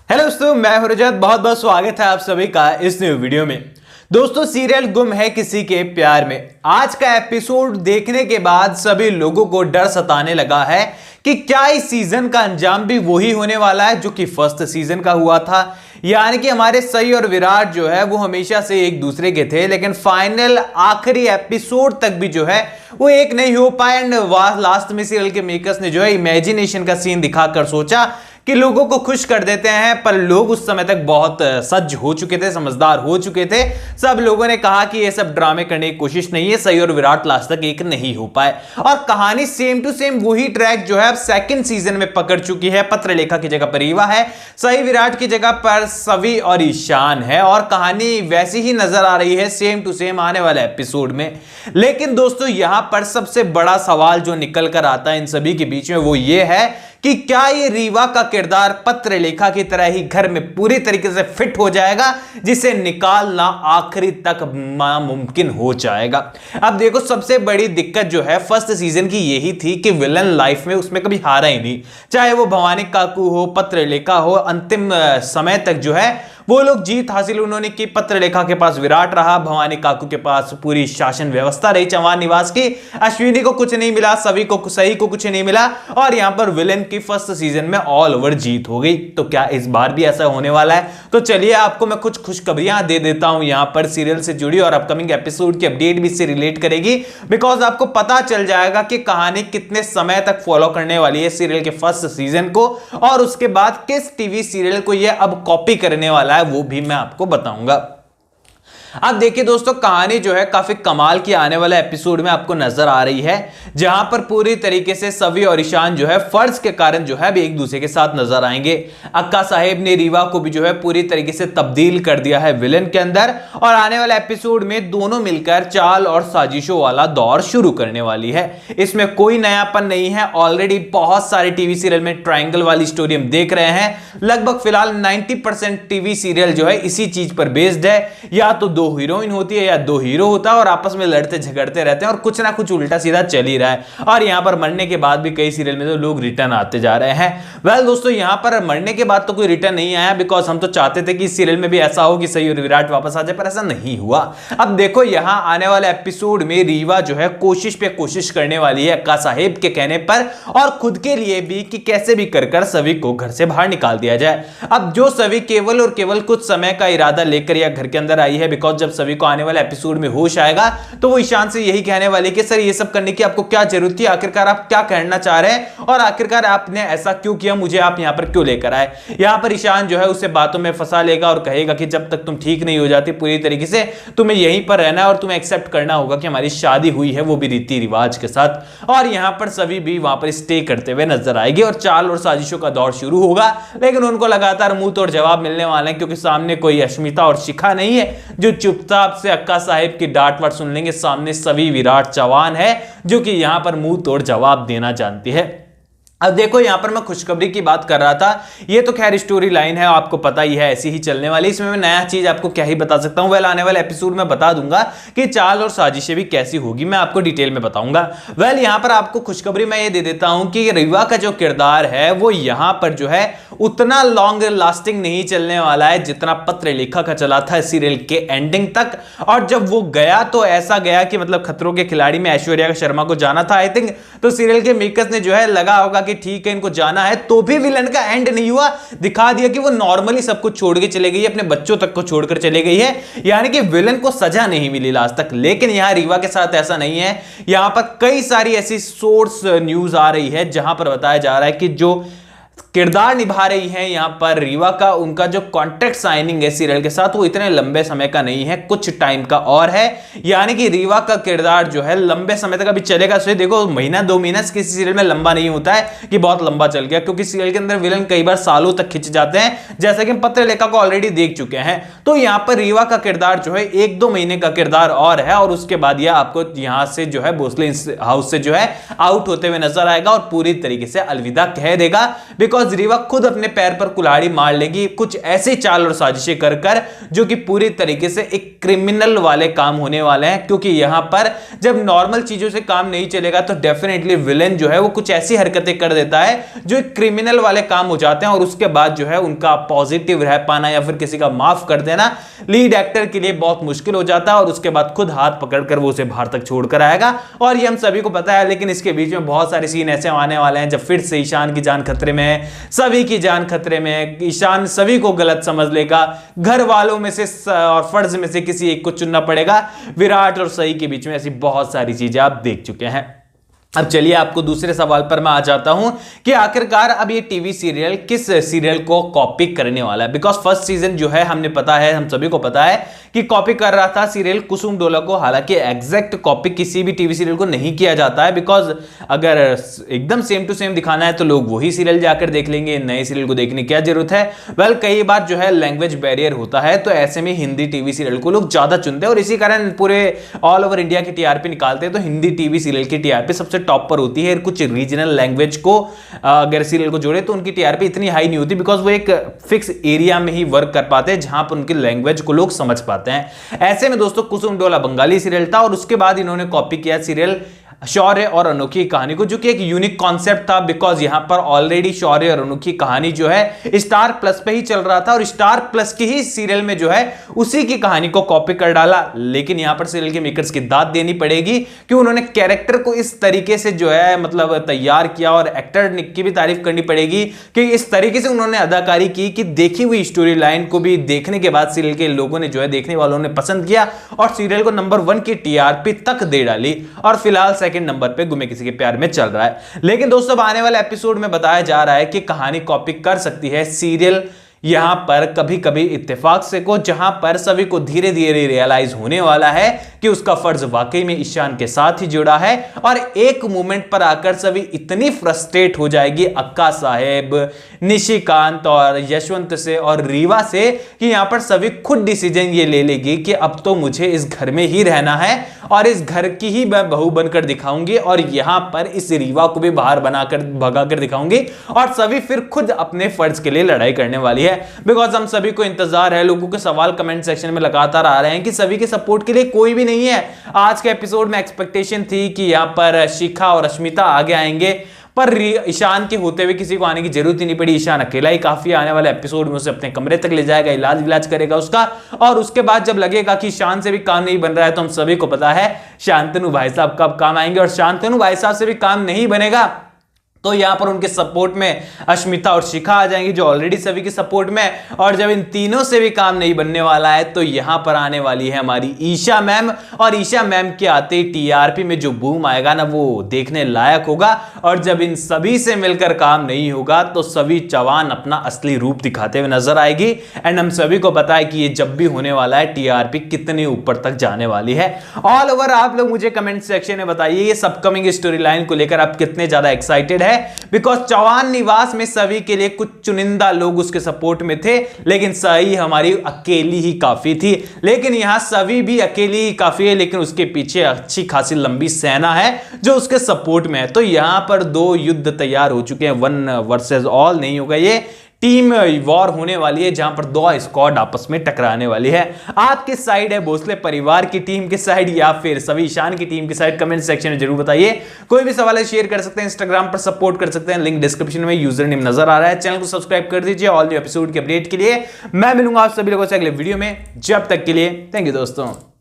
Hello दोस्तों, मैं हूं रजत। बहुत बहुत स्वागत है आप सभी का इस न्यू वीडियो में। दोस्तों, सीरियल गुम है किसी के प्यार में आज का एपिसोड देखने के बाद सभी लोगों को डर सताने लगा है कि क्या इस सीजन का अंजाम भी वही होने वाला है जो कि फर्स्ट सीजन का हुआ था। यानी कि हमारे सई और विराट जो है वो हमेशा से एक दूसरे के थे, लेकिन फाइनल आखिरी एपिसोड तक भी जो है वो एक नहीं हो पाए। एंड लास्ट में सीरियल के मेकर्स ने जो है इमेजिनेशन का सीन दिखाकर सोचा कि लोगों को खुश कर देते हैं, पर लोग उस समय तक बहुत सज्ज हो चुके थे, समझदार हो चुके थे। सब लोगों ने कहा कि ये सब ड्रामे करने की कोशिश नहीं है, सई और विराट लास्ट तक एक नहीं हो पाए। और कहानी सेम टू सेम वही ट्रैक जो है अब सेकंड सीजन में पकड़ चुकी है। पत्रलेखा की जगह पर रीवा है, सई विराट की जगह पर सवी और ईशान है, और कहानी वैसी ही नजर आ रही है सेम टू सेम आने वाले एपिसोड में। लेकिन दोस्तों, यहां पर सबसे बड़ा सवाल जो निकल कर आता है इन सभी के बीच में वो ये है कि क्या ये रीवा का किरदार पत्रलेखा की तरह ही घर में पूरी तरीके से फिट हो जाएगा, जिसे निकालना आखिरी तक नामुमकिन हो जाएगा। अब देखो, सबसे बड़ी दिक्कत जो है फर्स्ट सीजन की यही थी कि विलन लाइफ में उसमें कभी हारा ही नहीं, चाहे वो भवानी काकू हो, पत्रलेखा हो। अंतिम समय तक जो है वो लोग जीत हासिल उन्होंने की। पत्रलेखा के पास विराट रहा, भवानी काकू के पास पूरी शासन व्यवस्था रही चौहान निवास की, अश्विनी को कुछ नहीं मिला, सभी को सही को कुछ नहीं मिला, और यहां पर विलेन की फर्स्ट सीजन में ऑल ओवर जीत हो गई। तो क्या इस बार भी ऐसा होने वाला है? तो चलिए आपको मैं कुछ खुशखबरियां दे देता हूं यहां पर सीरियल से जुड़ी, और अपकमिंग एपिसोड की अपडेट भी इससे रिलेट करेगी, बिकॉज आपको पता चल जाएगा कि कहानी कितने समय तक फॉलो करने वाली है सीरियल के फर्स्ट सीजन को, और उसके बाद किस टीवी सीरियल को यह अब कॉपी करने वाला है वो भी मैं आपको बताऊंगा। अब देखिए दोस्तों, कहानी जो है काफी कमाल की आने वाले एपिसोड में आपको नजर आ रही है, जहां पर पूरी तरीके से सवी और ईशान जो है फर्ज के कारण जो है भी एक दूसरे के साथ नजर आएंगे। अक्का साहेब ने रीवा को भी जो है पूरी तरीके से तब्दील कर दिया है विलेन के अंदर, और आने वाले एपिसोड में दोनों मिलकर चाल और साजिशों वाला दौर शुरू करने वाली है। इसमें कोई नयापन नहीं है, ऑलरेडी बहुत सारे टीवी सीरियल में ट्रायंगल वाली स्टोरी हम देख रहे हैं। लगभग फिलहाल 90% टीवी सीरियल जो है इसी चीज पर बेस्ड है, या तो दो हीरोइन होती है या दो हीरो होता है और आपस में लड़ते झगड़ते रहते हैं, और कुछ ना कुछ उल्टा सीधा चल ही रहा है। और यहां पर मरने के बाद भी कई सीरियल में तो लोग रिटर्न आते जा रहे हैं। वेल दोस्तों, यहां पर मरने के बाद तो कोई रिटर्न नहीं आया, बिकॉज हम तो चाहते थे कि इस सीरियल में भी ऐसा हो कि सई और विराट वापस आ जाए, पर ऐसा नहीं हुआ। अब देखो, यहां आने वाले एपिसोड में रीवा जो है कोशिश पे कोशिश करने वाली है अक्का साहेब के कहने पर, और खुद के लिए भी, कि कैसे भी कर सभी को घर से बाहर निकाल दिया जाए। अब जो सभी केवल और केवल कुछ समय का इरादा लेकर या घर के अंदर आई है, बिकॉज जब सभी को आने वाले एपिसोड में होश आएगा तो वो ईशान से यही कहने वाली कि सर, ये सब करने की आपको क्या जरूरत थी, आखिरकार आप क्या कहना चाह रहे हैं, और आखिरकार आपने ऐसा क्यों किया, मुझे आप यहां पर क्यों लेकर आए। यहां पर ईशान जो है उसे बातों में फंसा लेगा और कहेगा कि जब तक तुम ठीक नहीं हो जाती पूरी तरीके से, तुम्हें यहीं पर रहना है और तुम्हें एक्सेप्ट करना होगा कि हमारी शादी हुई है, वो भी रीति रिवाज के साथ। और यहां पर सभी भी वहां पर स्टे करते हुए नजर आएगी और चाल और साजिशों का दौर शुरू होगा। लेकिन उनको लगातार मुंह तोड़ जवाब मिलने वाले हैं, क्योंकि सामने कोई अश्मिता और शिखा नहीं है जो चुपचाप से अक्का साहिब की डांट वाट सुन लेंगे। सामने सभी विराट चौहान है जो कि यहां पर मुंह तोड़ जवाब देना जानती है। अब देखो, यहां पर मैं खुशखबरी की बात कर रहा था, ये तो खैर स्टोरी लाइन है, आपको पता ही है ऐसी ही चलने वाली। इसमें मैं नया चीज आपको क्या ही बता सकता हूं। वेल, आने वाले एपिसोड में बता दूंगा कि चाल और साजिशें भी कैसी होगी, मैं आपको डिटेल में बताऊंगा। वेल, यहां पर आपको खुशखबरी मैं ये दे देता हूं कि रीवा का जो किरदार है वो यहां पर जो है उतना लॉन्ग लास्टिंग नहीं चलने वाला है जितना पत्रलेखा का चला था सीरियल के एंडिंग तक। और जब वो गया तो ऐसा गया कि मतलब खतरों के खिलाड़ी में ऐश्वर्या शर्मा को जाना था आई थिंक, तो सीरियल के मेकर्स ने जो है लगा होगा कि ठीक है इनको जाना है, तो भी विलन का एंड नहीं हुआ। दिखा दिया कि वो नॉर्मली सब कुछ छोड़ के चले गई है, अपने बच्चों तक को छोड़कर चले गई है, यानी कि विलन को सजा नहीं मिली लास्ट तक। लेकिन यहां रीवा के साथ ऐसा नहीं है। यहां पर कई सारी ऐसी सोर्स न्यूज आ रही है जहां पर बताया जा रहा है कि जो किरदार निभा रही है यहां पर रीवा का, उनका जो कॉन्ट्रैक्ट साइनिंग है सीरियल के साथ वो इतने लंबे समय का नहीं है, कुछ टाइम का और है। यानी कि रीवा का किरदार जो है लंबे समय तक अभी चलेगा। सो देखो, महीना 2 महीना किसी सीरियल में लंबा नहीं होता है कि बहुत लंबा चल गया, क्योंकि सीरियल के अंदर विलन कई बार सालों तक खिंच जाते हैं, जैसा कि हम पत्रलेखा को ऑलरेडी देख चुके हैं। तो यहां पर रीवा का किरदार जो है 1-2 महीने का किरदार और है, और उसके बाद यह आपको यहां से जो है भोसले हाउस से जो है आउट होते हुए नजर आएगा और पूरी तरीके से अलविदा कह देगा। बिकॉज बिकॉज रीवा खुद अपने पैर पर कुल्हाड़ी मार लेगी कुछ ऐसी चाल और साजिशें कर कर जो कि पूरी तरीके से एक क्रिमिनल वाले काम होने वाले हैं, क्योंकि यहां पर जब नॉर्मल चीजों से काम नहीं चलेगा तो डेफिनेटली विलेन जो है वो कुछ ऐसी हरकतें कर देता है जो एक क्रिमिनल वाले काम हो जाते हैं, और उसके बाद जो है उनका पॉजिटिव रह पाना या फिर किसी का माफ कर देना लीड एक्टर के लिए बहुत मुश्किल हो जाता है, और उसके बाद खुद हाथ पकड़कर वो उसे बाहर तक छोड़कर आएगा। और ये हम सभी को पता है, लेकिन इसके बीच में बहुत सारे सीन ऐसे आने वाले हैं जब फिर से ईशान की जान खतरे में है, सभी की जान खतरे में है, ईशान सभी को गलत समझ लेगा, घर वालों में से और फर्ज में से किसी एक को चुनना पड़ेगा। विराट और सही के बीच में ऐसी बहुत सारी चीजें आप देख चुके हैं। अब चलिए आपको दूसरे सवाल पर मैं आ जाता हूं कि आखिरकार अब ये टीवी सीरियल किस सीरियल को कॉपी करने वाला है। बिकॉज फर्स्ट सीजन जो है हमने पता है, हम सभी को पता है कि कॉपी कर रहा था सीरियल कुसुम डोला को। हालांकि एग्जैक्ट कॉपी किसी भी टीवी सीरियल को नहीं किया जाता है, बिकॉज अगर एकदम सेम टू सेम दिखाना है तो लोग वही सीरियल जाकर देख लेंगे, नए सीरियल को देखने की क्या जरूरत है। वेल कई बार जो है लैंग्वेज बैरियर होता है, तो ऐसे में हिंदी टीवी सीरियल को लोग ज्यादा चुनते हैं, और इसी कारण पूरे ऑल ओवर इंडिया की टीआरपी निकालते हैं तो हिंदी टीवी सीरियल की टीआरपी सबसे टॉप पर होती है। कुछ रीजनल लैंग्वेज को अगर सीरियल को जोड़े तो उनकी टीआरपी इतनी हाई नहीं होती, बिकॉज वो एक फिक्स एरिया में ही वर्क कर पाते हैं जहां पर उनकी लैंग्वेज को लोग समझ पाते हैं। ऐसे में दोस्तों कुसुम डोला बंगाली सीरियल था, और उसके बाद इन्होंने कॉपी किया सीरियल शौर्य और अनोखी कहानी को, जो कि एक यूनिक कॉन्सेप्ट था, बिकॉज यहां पर ऑलरेडी शौर्य और अनोखी कहानी जो है स्टार प्लस पे ही चल रहा था, और स्टार प्लस की ही सीरियल में जो है उसी की कहानी को कॉपी कर डाला। लेकिन यहां पर सीरियल के मेकर्स की दाद देनी पड़ेगी कि उन्होंने कैरेक्टर को इस तरीके से जो है मतलब तैयार किया, और एक्टर की भी तारीफ करनी पड़ेगी कि इस तरीके से उन्होंने अदाकारी की कि देखी हुई स्टोरी लाइन को भी देखने के बाद सीरियल के लोगों ने जो है, देखने वालों ने पसंद किया और सीरियल को नंबर 1 की टीआरपी तक दे डाली, और फिलहाल सेकंड नंबर पे गुमे किसी के प्यार में चल रहा है। लेकिन दोस्तों आने वाले एपिसोड में बताया जा रहा है कि कहानी कॉपी कर सकती है सीरियल यहां पर कभी कभी इत्तेफाक से को, जहां पर सभी को धीरे धीरे रियलाइज होने वाला है कि उसका फर्ज वाकई में ईशान के साथ ही जुड़ा है, और एक मोमेंट पर आकर सभी इतनी फ्रस्ट्रेट हो जाएगी अक्का साहेब, निशिकांत और यशवंत से और रीवा से कि यहां पर सभी खुद डिसीजन ये ले लेगी कि अब तो मुझे इस घर में ही रहना है और इस घर की ही मैं बहू बनकर दिखाऊंगी, और यहां पर इस रीवा को भी बाहर बनाकर भगाकर दिखाऊंगी, और सभी फिर खुद अपने फर्ज के लिए लड़ाई करने वाली है। बिकॉज हम सभी को इंतजार है, लोगों के सवाल कमेंट सेक्शन में लगातार आ रहे हैं कि सभी के सपोर्ट के लिए कोई भी नहीं है। आज के एपिसोड में एक्सपेक्टेशन थी कि यहां पर शिखा और अश्मिता आगे आएंगे, पर ईशान के होते हुए किसी को आने की जरूरत ही नहीं पड़ी। ईशान अकेला ही काफी आने वाले एपिसोड में उसे अपने कमरे तक ले जाएगा, इलाज करेगा उसका, और उसके बाद जब लगेगा कि ईशान से भी काम नहीं बन रहा है तो हम सभी को पता है शांतनु भाई साहब कब काम आएंगे, और शांतनु भाई साहब से भी काम नहीं बनेगा तो यहां पर उनके सपोर्ट में अश्मिता और शिखा आ जाएंगी जो ऑलरेडी सभी के सपोर्ट में, और जब इन तीनों से भी काम नहीं बनने वाला है तो यहां पर आने वाली है हमारी ईशा मैम, और ईशा मैम के आते ही टीआरपी में जो बूम आएगा ना वो देखने लायक होगा। और जब इन सभी से मिलकर काम नहीं होगा तो सभी चौहान अपना असली रूप दिखाते हुए नजर आएगी, एंड हम सभी को पता है कि ये जब भी होने वाला है टीआरपी कितने ऊपर तक जाने वाली है। ऑल ओवर आप लोग मुझे कमेंट सेक्शन में बताइए ये अपकमिंग स्टोरी लाइन को लेकर आप कितने ज्यादा एक्साइटेड है, बिकॉज चौहान निवास में सभी के लिए कुछ चुनिंदा लोग उसके सपोर्ट में थे, लेकिन सही हमारी अकेली ही काफी थी। लेकिन यहां सभी भी अकेली ही काफी है, लेकिन उसके पीछे अच्छी खासी लंबी सेना है जो उसके सपोर्ट में है। तो यहां पर 2 युद्ध तैयार हो चुके हैं, 1 वर्सेस ऑल नहीं होगा, ये टीम वॉर होने वाली है जहां पर 2 स्क्वाड आपस में टकराने वाली है। आप किस साइड है, भोसले परिवार की टीम की साइड या फिर सभी ईशान की टीम की साइड, कमेंट सेक्शन में जरूर बताइए। कोई भी सवाल है शेयर कर सकते हैं, इंस्टाग्राम पर सपोर्ट कर सकते हैं, लिंक डिस्क्रिप्शन में यूजर नेम नजर आ रहा है। चैनल को सब्सक्राइब कर दीजिए ऑल न्यू एपिसोड के अपडेट के लिए। मैं मिलूंगा आप सभी लोगों से अगले वीडियो में, जब तक के लिए थैंक यू दोस्तों।